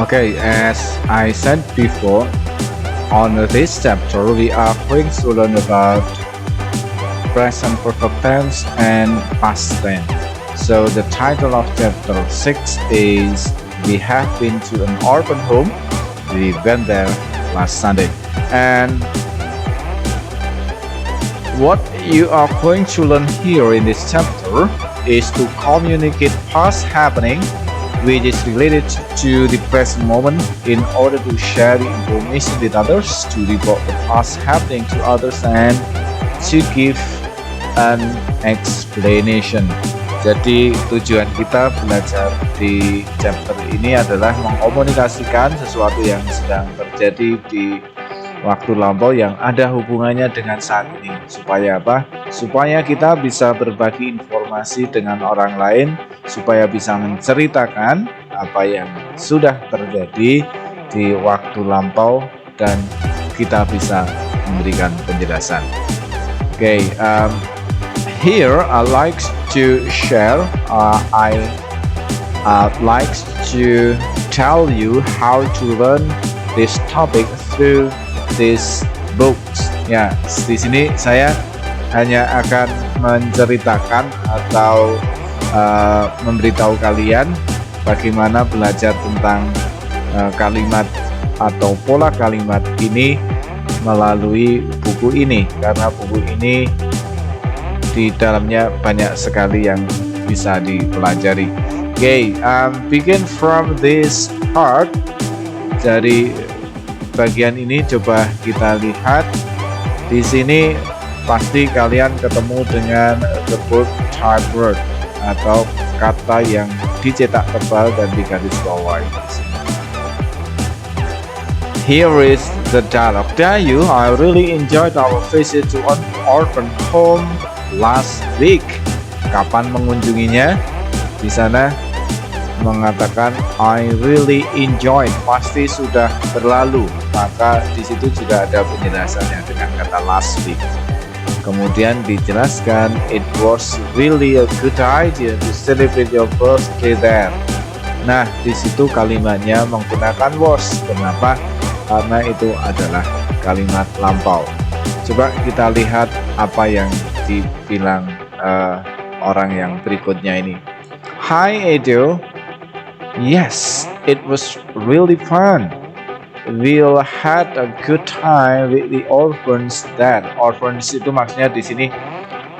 Okay, as I said before, on this chapter we are going to learn about present perfect tense and past tense. So the title of chapter 6 is We Have Been to an Orphan Home. We went there last Sunday. And what you are going to learn here in this chapter is to communicate past happening which is related to the present moment in order to share the information with others, to report the past happening to others, and to give an explanation. Jadi tujuan kita belajar di chapter ini adalah mengkomunikasikan sesuatu yang sedang terjadi di waktu lampau yang ada hubungannya dengan saat ini. Supaya apa? Supaya kita bisa berbagi informasi dengan orang lain, supaya bisa menceritakan apa yang sudah terjadi di waktu lampau dan kita bisa memberikan penjelasan. Okay, here I like to share. I like to tell you how to learn this topic through these books. Ya, di sini saya hanya akan menceritakan atau memberitahu kalian bagaimana belajar tentang kalimat atau pola kalimat ini melalui buku ini, karena buku ini di dalamnya banyak sekali yang bisa dipelajari. Okay, begin from this part. Dari bagian ini coba kita lihat. Di sini pasti kalian ketemu dengan the bold type word atau kata yang dicetak tebal dan digaris bawahi. Here is the dialogue. Dayu, I really enjoyed our visit to an orphan home last week. Kapan mengunjunginya? Di sana mengatakan I really enjoyed, pasti sudah berlalu, maka di situ juga ada penjelasannya dengan kata last week. Kemudian dijelaskan it was really a good idea to celebrate your birthday there. Nah, di situ kalimatnya menggunakan was. Kenapa? Karena itu adalah kalimat lampau. Coba kita lihat apa yang dibilang orang yang berikutnya ini. Hi Edo. Yes, it was really fun. We had a good time with the orphans there. Orphans itu maksudnya di sini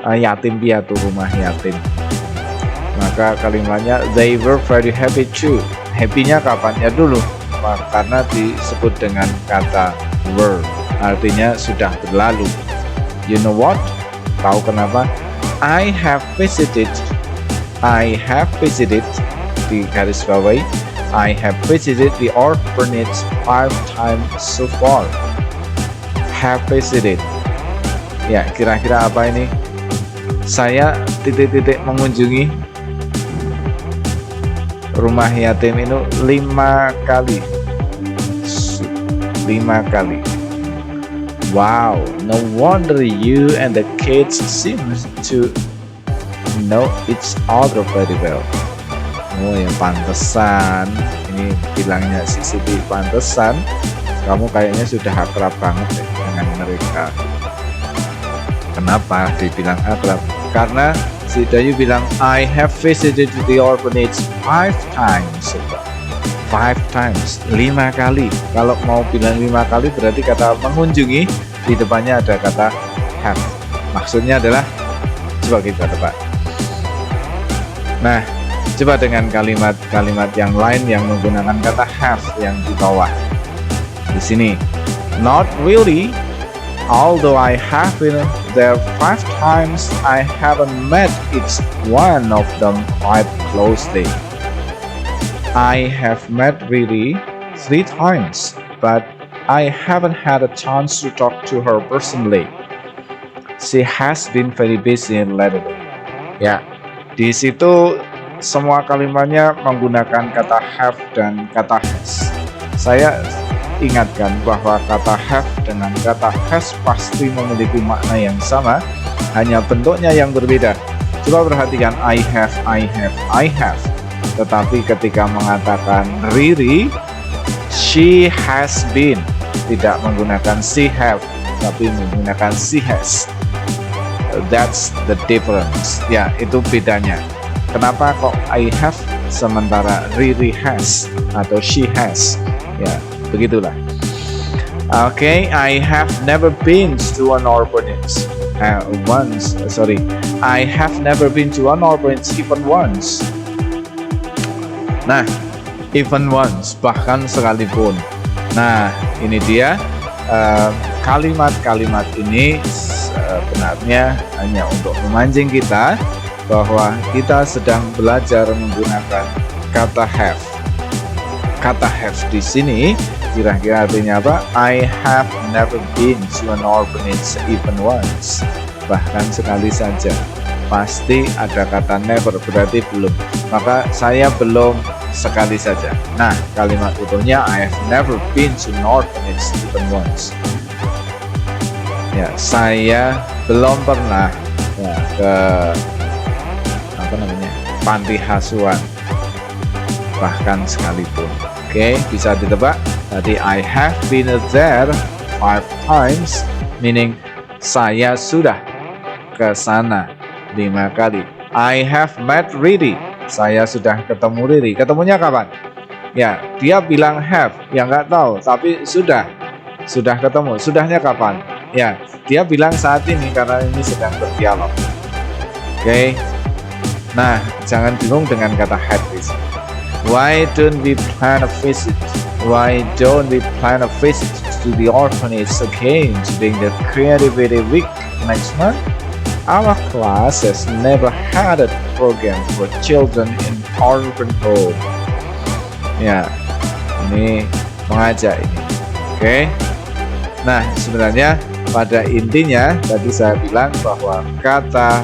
yatim piatu, rumah yatim. Maka kalimatnya they were very happy too. Happy-nya kapannya dulu? Karena disebut dengan kata were. Artinya sudah berlalu. You know what? Tahu kenapa? I have visited di garis bawahi. I have visited the orphanage 5 times so far. Have visited. Ya, kira-kira apa ini? Saya titik-titik mengunjungi rumah yatim itu 5 kali. 5 kali. Wow, no wonder you and the kids seem to know each other very well. Oh ya, pantesan. Ini bilangnya si Siti, pantesan kamu kayaknya sudah akrab banget deh dengan mereka. Kenapa dibilang akrab? Karena si Dayu bilang I have visited the orphanage 5 times. 5 times, 5 kali. Kalau mau bilang 5 kali berarti kata mengunjungi di depannya ada kata have. Maksudnya adalah, coba kita tebak. Nah, coba dengan kalimat-kalimat yang lain yang menggunakan kata have yang di bawah. Di sini, not really. Although I have been there 5 times, I haven't met each one of them quite closely. I have met really 3 times, but I haven't had a chance to talk to her personally. She has been very busy lately. Ya, di situ semua kalimatnya menggunakan kata have dan kata has. Saya ingatkan bahwa kata have dengan kata has pasti memiliki makna yang sama, hanya bentuknya yang berbeda. Coba perhatikan I have. Tetapi ketika mengatakan Riri, She has been, tidak menggunakan she have, tapi menggunakan she has. That's the difference. Ya, itu bedanya. Kenapa kok I have sementara Riri has atau she has? Ya, begitulah. Okay, I have never been to an orphanage. I have never been to an orphanage even once. Nah, even once, bahkan sekalipun. Nah, ini dia kalimat-kalimat ini sebenarnya hanya untuk memancing kita bahwa kita sedang belajar menggunakan kata have. Kata have di sini kira-kira artinya apa? I have never been to an orphanage even once. Bahkan sekali saja. Pasti ada kata never, berarti belum. Maka saya belum sekali saja. Nah, kalimat utuhnya I have never been to an orphanage even once. Ya, saya belum pernah ya, ke panti asuhan bahkan sekalipun. Oke, bisa ditebak. Tadi I have been there 5 times, meaning saya sudah ke sana 5 kali. I have met Riri. Saya sudah ketemu Riri. Ketemunya kapan? Ya, dia bilang have, ya nggak tahu, tapi sudah ketemu. Sudahnya kapan? Ya, dia bilang saat ini karena ini sedang berdialog. Oke. Nah, jangan bingung dengan kata had di sini. Why don't we plan a visit? Why don't we plan a visit to the orphanage again during the Creativity Week next month? Our class has never had a program for children in orphan home. Ya, ini mengajak ini. Oke. Nah, sebenarnya pada intinya tadi saya bilang bahwa kata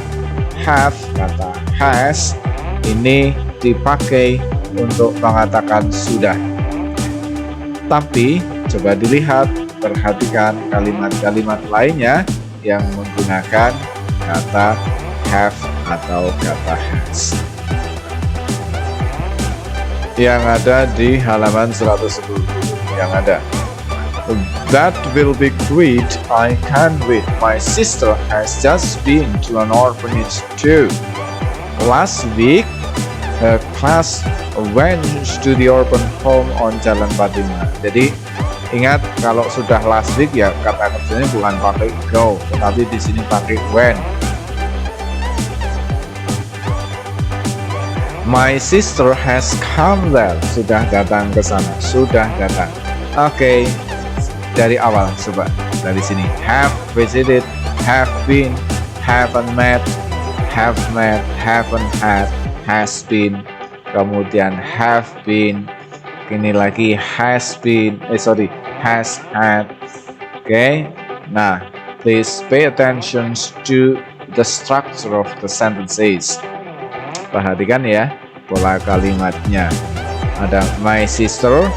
have, kata has ini dipakai untuk mengatakan sudah. Tapi coba dilihat, perhatikan kalimat-kalimat lainnya yang menggunakan kata have atau kata has. Yang ada di halaman 110 yang ada. That will be great. I can't wait. My sister has just been to an orphanage too. Last week, her class went to the orphan home on Jalan Fatima. Jadi ingat kalau sudah last week ya kata kerjanya bukan pakai go, tetapi di sini pakai when. My sister has come there. Sudah datang ke sana. Sudah datang. Oke. Dari awal coba dari sini. Have visited, have been, haven't met, haven't had, has been, kemudian have been, ini lagi has had. Oke. Nah, please pay attention to the structure of the sentences. Perhatikan ya pola kalimatnya. Ada my sister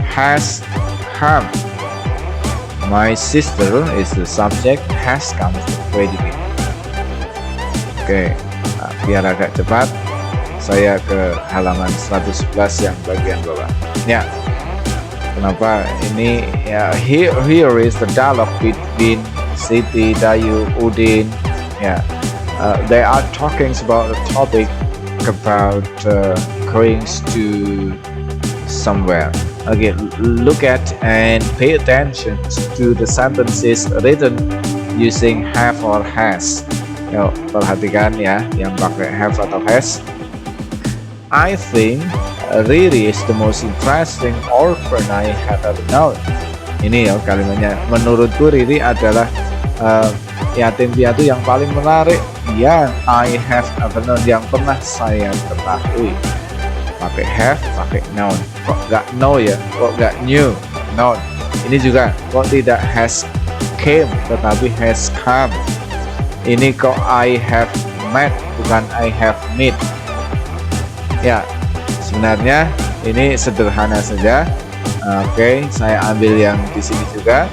has come. My sister is the subject, has come is the predicate. Oke, nah, biar agak cepat, saya ke halaman 111 yang bagian bawah. Ya, kenapa ini? Ya, here is the dialogue between Siti, Dayu, Udin. Ya, they are talking about the topic about going to somewhere. Okay, look at and pay attention to the sentences written using have or has. Yuk, perhatikan ya yang pakai have atau has. I think Riri is the most interesting orphan I have ever known. Ini ya kalimatnya. Menurutku Riri adalah yatim piatu yang paling menarik yang I have ever known, yang pernah saya ketahui. Pakai have, pakai noun. Kok nggak know ya? Kok nggak new? Noun. Ini juga kok tidak has came tetapi has come. Ini kok I have met bukan I have met. Ya, sebenarnya ini sederhana saja. Oke, saya ambil yang di sini juga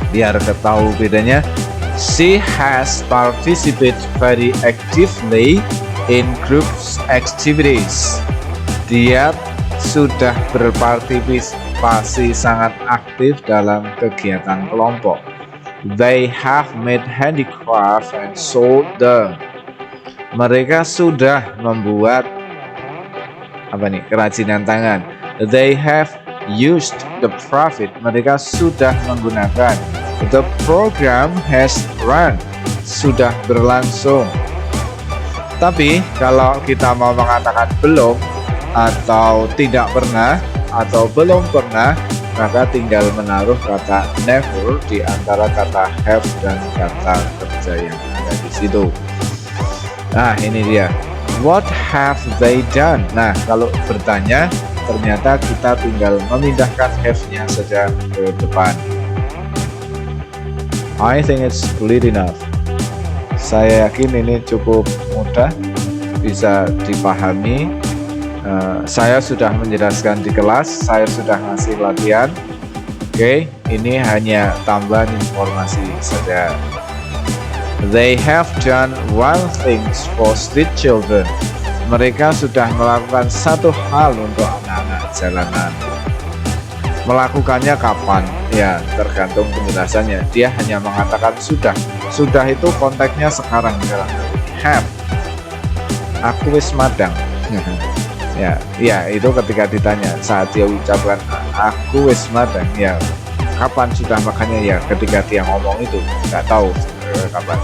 biar ketahui bedanya. She has participated very actively in groups activities. Dia sudah berpartisipasi sangat aktif dalam kegiatan kelompok. They have made handicraft and sold them. Mereka sudah membuat kerajinan tangan. They have used the profit. Mereka sudah menggunakan. The program has run. Sudah berlangsung. Tapi kalau kita mau mengatakan belum atau tidak pernah atau belum pernah, maka tinggal menaruh kata never di antara kata have dan kata kerja yang ada di situ. Nah, ini dia. What have they done? Nah, kalau bertanya, ternyata kita tinggal memindahkan have-nya saja ke depan. I think it's clear enough. Saya yakin ini cukup mudah, bisa dipahami. Saya sudah menjelaskan di kelas, saya sudah ngasih latihan. Oke, ini hanya tambahan informasi saja. They have done one thing for street children. Mereka sudah melakukan satu hal untuk anak-anak jalanan. Melakukannya kapan? Ya, tergantung penjelasannya. Dia hanya mengatakan sudah. Sudah itu konteksnya sekarang dalam have. Aku wis madang. Ya, itu ketika ditanya saat dia ucapkan aku wis madang. Ya, kapan sudah, makanya ya ketika dia ngomong itu nggak tahu kapan.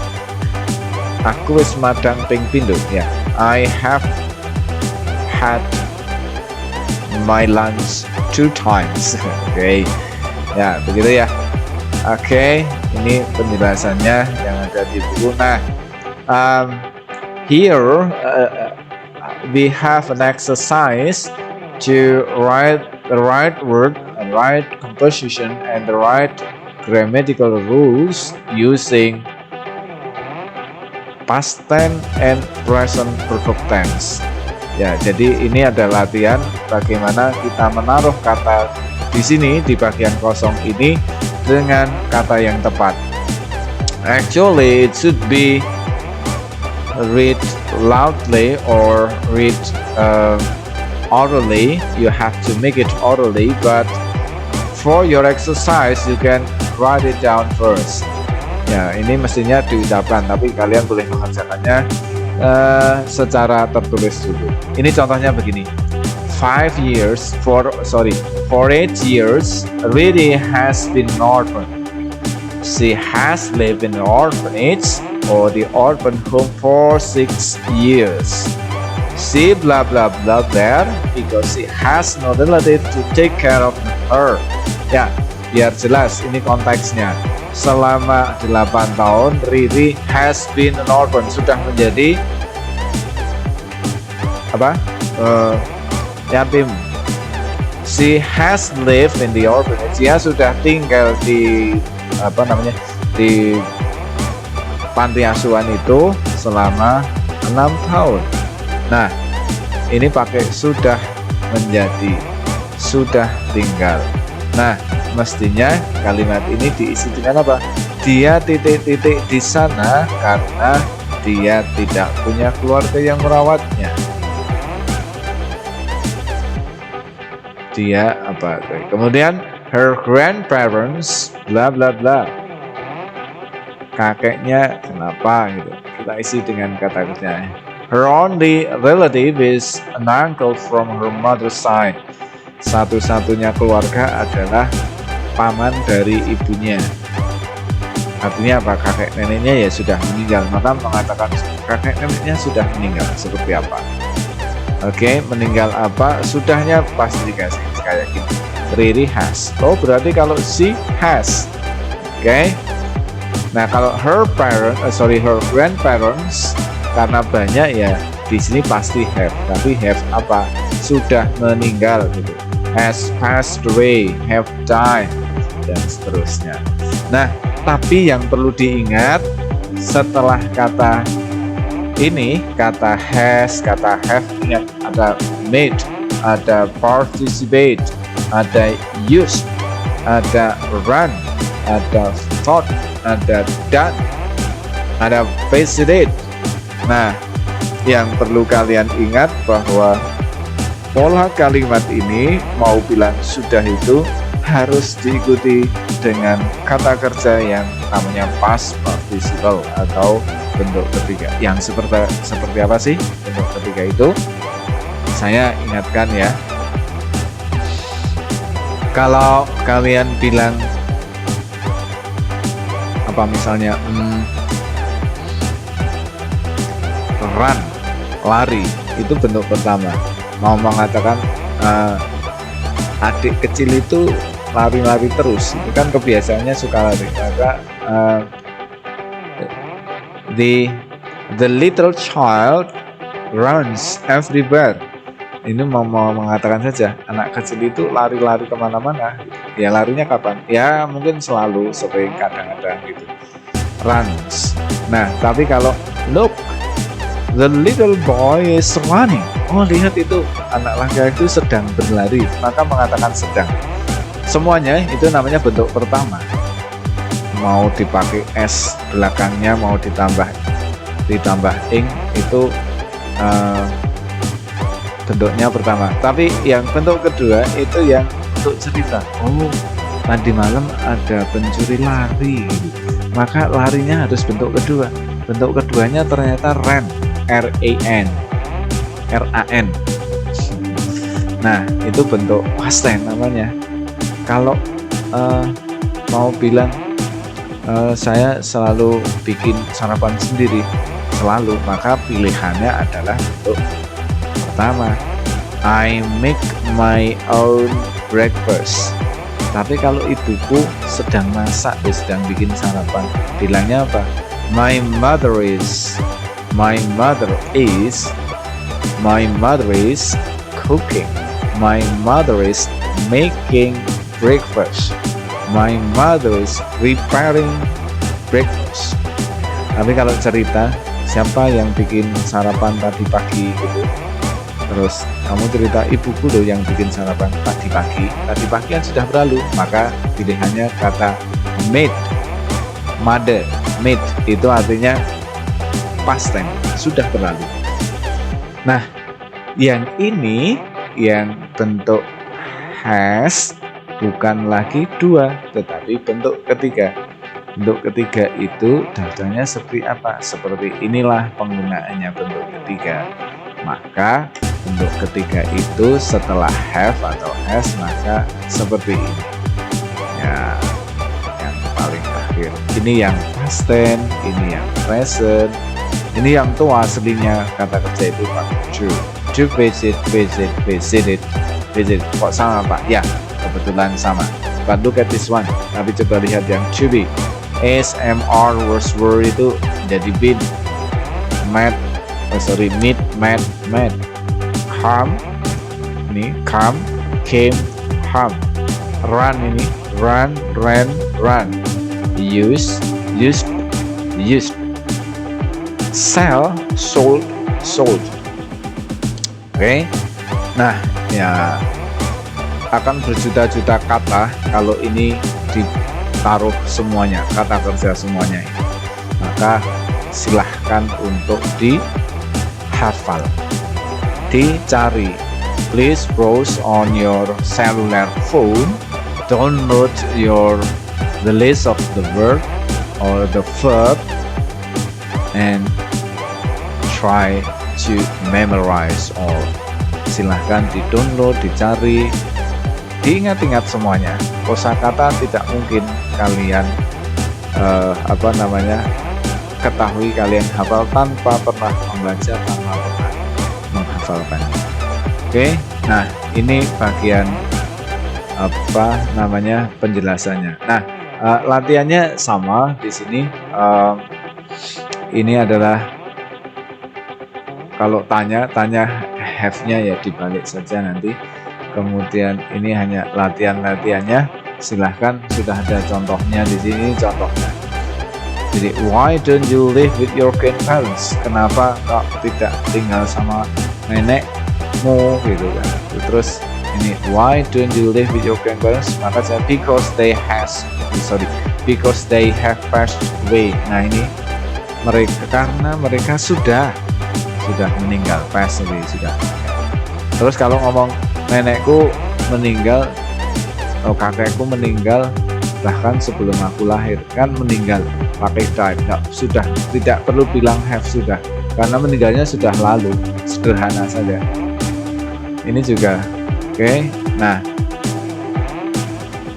Aku wis madang ping pindho. Ya, I have had my lunch 2 times. Oke. Ya, begitu ya. Oke, ini penjelasannya yang ada di buku. Nah, here we have an exercise to write the right word, the right composition, and the right grammatical rules using past tense and present perfect tense. Ya, jadi ini ada latihan bagaimana kita menaruh kata di sini di bagian kosong ini dengan kata yang tepat. Actually, it should be read loudly or read orally. You have to make it orally, but for your exercise you can write it down first. Ya, ini mestinya diucapkan, tapi kalian boleh mengerjakannya secara tertulis dulu. Ini contohnya begini. 8 years, Riri has been an orphan. She has lived in an orphanage or the orphan home for 6 years. She blah blah blah there because she has no relative to take care of her. Ya, biar jelas ini konteksnya. Selama 8 tahun Riri has been an orphan, sudah menjadi yatim. She has lived in the orphanage. Dia sudah tinggal di di panti asuhan itu selama 6 tahun. Nah, ini pakai sudah menjadi, sudah tinggal. Nah, mestinya kalimat ini diisi dengan apa? Dia titik-titik di sana karena dia tidak punya keluarga yang merawatnya. Dia kemudian her grandparents bla bla bla. Kakeknya kenapa gitu. Kita isi dengan kata kerjanya. Her only relative is an uncle from her mother's side. Satu-satunya keluarga adalah paman dari ibunya. Artinya apa? Kakek neneknya ya sudah meninggal. Maka mengatakan kakek neneknya sudah meninggal. Seperti apa? Oke, meninggal apa? Sudahnya pasti dikasih kayak gini. Riri has. Oh, berarti kalau she has. Oke. Nah, kalau her grandparents karena banyak ya di sini pasti have. Tapi have apa? Sudah meninggal gitu. Has passed away, have died, dan seterusnya. Nah, tapi yang perlu diingat setelah kata ini, kata has, kata have, ingat ada made, ada participate, ada used, ada run, ada thought, ada done, ada visited. Nah, yang perlu kalian ingat bahwa Pola kalimat ini mau bilang sudah itu harus diikuti dengan kata kerja yang namanya past participle atau bentuk ketiga. Yang seperti apa sih bentuk ketiga itu? Saya ingatkan ya. Kalau kalian bilang apa misalnya run, lari, itu bentuk pertama. Mau mengatakan adik kecil itu lari-lari terus, itu kan kebiasaannya suka lari, maka the little child runs everywhere. Ini mau mengatakan saja anak kecil itu lari-lari kemana-mana. Ya larinya kapan? Ya mungkin selalu, sering, kadang-kadang gitu. Runs. Nah tapi kalau look, the little boy is running. Oh lihat itu anak laki-laki itu sedang berlari, maka mengatakan sedang. Semuanya itu namanya bentuk pertama. Mau dipakai s belakangnya, mau ditambah ing, itu bentuknya pertama. Tapi yang bentuk kedua itu yang untuk cerita. Oh tadi malam ada pencuri lari, maka larinya harus bentuk kedua. Bentuk keduanya ternyata ran, R-A-N. Nah itu bentuk past tense namanya. Kalau mau bilang saya selalu bikin sarapan sendiri, selalu, maka pilihannya adalah bentuk pertama, I make my own breakfast. Tapi kalau ibuku sedang masak, sedang bikin sarapan, bilangnya apa? My mother is cooking. My mother is making breakfast. My mother is preparing breakfast. Tapi kalau cerita, siapa yang bikin sarapan tadi pagi gitu, terus kamu cerita ibuku loh yang bikin sarapan tadi pagi kan sudah berlalu, maka pilihannya kata made. Mother, made itu artinya past tense, sudah berlalu. Nah yang ini yang bentuk has bukan lagi dua, tetapi bentuk ketiga. Bentuk ketiga itu daftarnya seperti apa? Seperti inilah penggunaannya bentuk ketiga. Maka bentuk ketiga itu setelah have atau has, maka seperti ini. Ya, yang paling akhir. Ini yang past tense, ini yang present, ini yang tua aslinya kata kerja itu pakai to visited. Kok sama Pak? Ya, kebetulan sama. But look at this one. Tapi coba lihat yang to be. SMR word itu jadi been. Met, come, ini come, came, come. Run ini run, ran, run. Used. Sell, sold. Oke. Nah, ya akan berjuta-juta kata kalau ini ditaruh semuanya, kata kerja semuanya. Maka silahkan untuk dihafal, dicari. Please browse on your cellular phone, download the list of the verb or the verb and try to memorize all. Silahkan di-download, dicari, diingat-ingat semuanya. Kosakata tidak mungkin kalian ketahui, kalian hafal tanpa pernah membaca, tanpa pernah menghafalkan. Oke, nah ini bagian penjelasannya. Nah, latihannya sama di sini. Ini adalah kalau tanya have-nya ya dibalik saja nanti. Kemudian ini hanya latihannya. Silahkan, sudah ada contohnya di sini contohnya. Jadi why don't you live with your grandparents? Kenapa kok tidak tinggal sama nenekmu gitu kan? Terus ini why don't you live with your grandparents? Maka saya because they have passed away. Nah ini karena mereka sudah meninggal, passed away, sudah meninggal. Terus kalau ngomong nenekku meninggal, kakekku meninggal bahkan sebelum aku lahir, kan meninggal pakai died. Sudah tidak perlu bilang have sudah, karena meninggalnya sudah lalu, sederhana saja. Ini juga oke. Nah,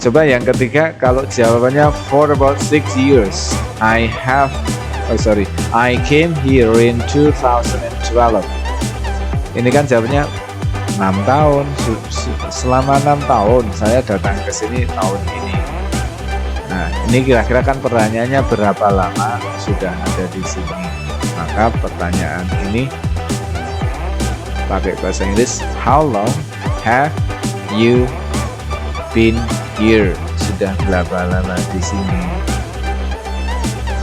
coba yang ketiga, kalau jawabannya for about 6 years I came here in 2012. Ini kan jawabannya 6 tahun. Selama 6 tahun saya datang ke sini tahun ini. Nah, ini kira-kira kan pertanyaannya berapa lama sudah ada di sini. Maka pertanyaan ini pakai bahasa Inggris, how long have you been here? Sudah berapa lama di sini?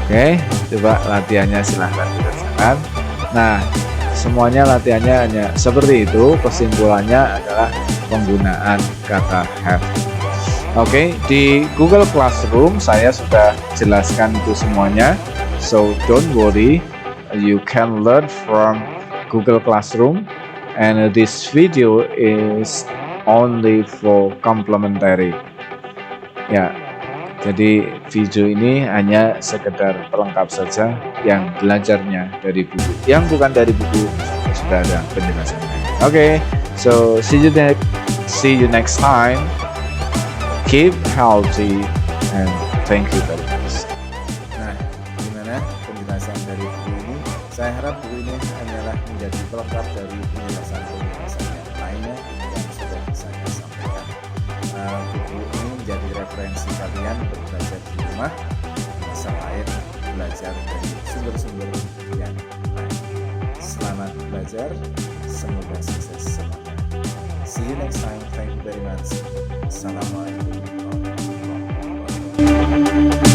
Oke, coba latihannya silahkan dikerjakan. Nah, semuanya latihannya hanya seperti itu. Kesimpulannya adalah penggunaan kata have. Oke, di Google Classroom saya sudah jelaskan itu semuanya. So don't worry, you can learn from Google Classroom. And this video is only for complementary. Ya, jadi video ini hanya sekedar pelengkap saja. Yang belajarnya dari buku, yang bukan dari buku sudah ada penjelasannya. Oke, so see you next time. Keep healthy and thank you very much. Nah, gimana penjelasan dari buku ini? Saya harap buku ini hanyalah menjadi pelengkap dari penjelasan yang lainnya yang sudah saya sampaikan. Buku ini menjadi referensi kalian belajar di rumah, selain belajar dari sumber-sumber yang lain. Selamat belajar, semoga sukses semuanya. See you next time. Thank you very much. Assalamualaikum warahmatullahi wabarakatuh.